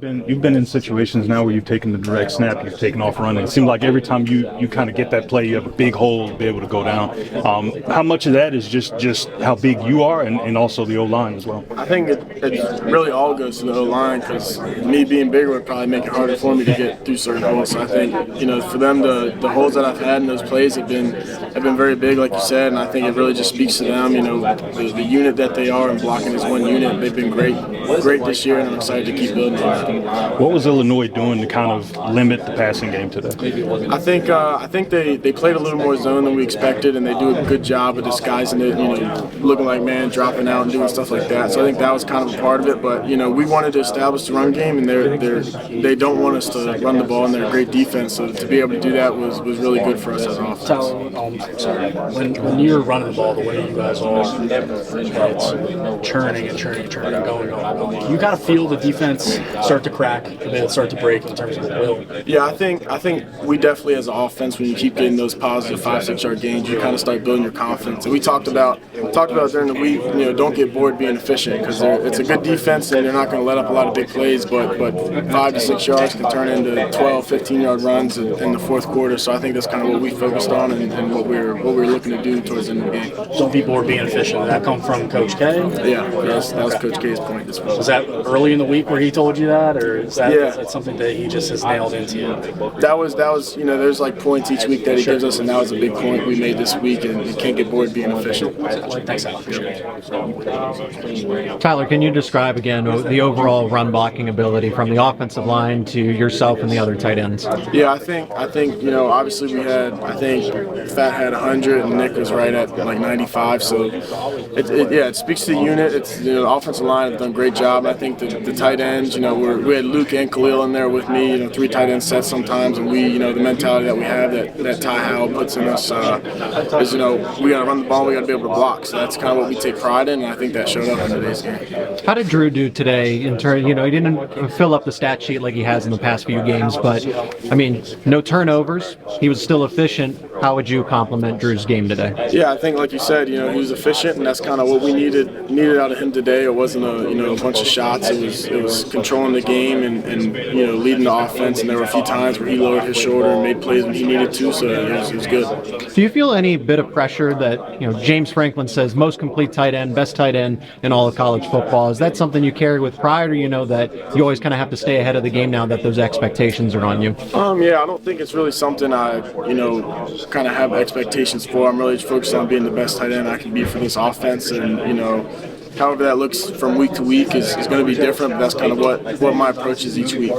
been in situations now where you've taken the direct snap, you've taken off running. It seems like every time you kind of get that play, you have a big hole to be able to go down. How much of that is just how big you are and also the O-line as well? I think it really all goes to the O-line because me being bigger would probably make it harder for me to get through certain holes. So I think, for them, the holes that I've had in those plays have been very big, like you said, and I think it really just speaks to them. The unit that they are and blocking as one unit, they've been great this year, and I'm excited to keep building on that. What was Illinois doing to kind of limit the passing game today? I think they played a little more zone than we expected, and they do a good job of disguising it, looking like man, dropping out and doing stuff like that. So I think that was kind of a part of it. But we wanted to establish the run game, and they don't want us to run the ball, and they're a great defense. So to be able to do that was really good for us as an offense. When you're running the ball the way you guys are, it's churning and going. You kind of feel the defense start to crack, and then start to break in terms of the will. Yeah, I think we definitely, as an offense, when you keep getting those positive 5-6 yard gains, you kind of start building your confidence. And we talked about during the week, don't get bored being efficient because it's a good defense and they're not going to let up a lot of big plays, but 5 to 6 yards can turn into 12, 15-yard runs in the fourth quarter. So I think that's kind of what we focused on and what we were looking to do towards the end of the game. Don't be bored being efficient. Did that come from Coach K? Yeah, that was Coach K's point this week. Was that early in the week where he told you that, or is that something that he just has nailed into you? That was there's like points each week that he gives us, and that was a big point we made this week, and you can't get bored being efficient. Thanks, Al. Appreciate it. Tyler, can you describe again the overall run blocking ability from the offensive line to yourself and the other tight ends? Yeah, I think obviously we had, Fat had 100 and Nick was right at like 95, so it speaks to the unit. It's the offensive line have done a great job. I think the tight ends, we had Luke and Khalil in there with me, 3 tight end sets sometimes, and we, the mentality that we have that Ty Howell puts in us is, we got to run the ball, we got to be able to block. So that's kind of what we take pride in, and I think that showed up in today's game. How did Drew do today in turn? He didn't fill up the stat sheet like he has in the past few games, but no turnovers. He was still efficient. How would you compliment Drew's game today? Yeah, I think like you said, he was efficient, and that's kind of what we needed out of him today. It wasn't a bunch of shots. It was controlling the game and leading the offense. And there were a few times where he lowered his shoulder and made plays when he needed to. So it was good. Do you feel any bit of pressure that James Franklin says most complete tight end, best tight end in all of college football? Is that something you carried with pride, or that you always kind of have to stay ahead of the game now that those expectations are on you? Yeah, I don't think it's really something I kind of have expectations for. I'm really focused on being the best tight end I can be for this offense, and however that looks from week to week is going to be different, but that's kind of what my approach is each week.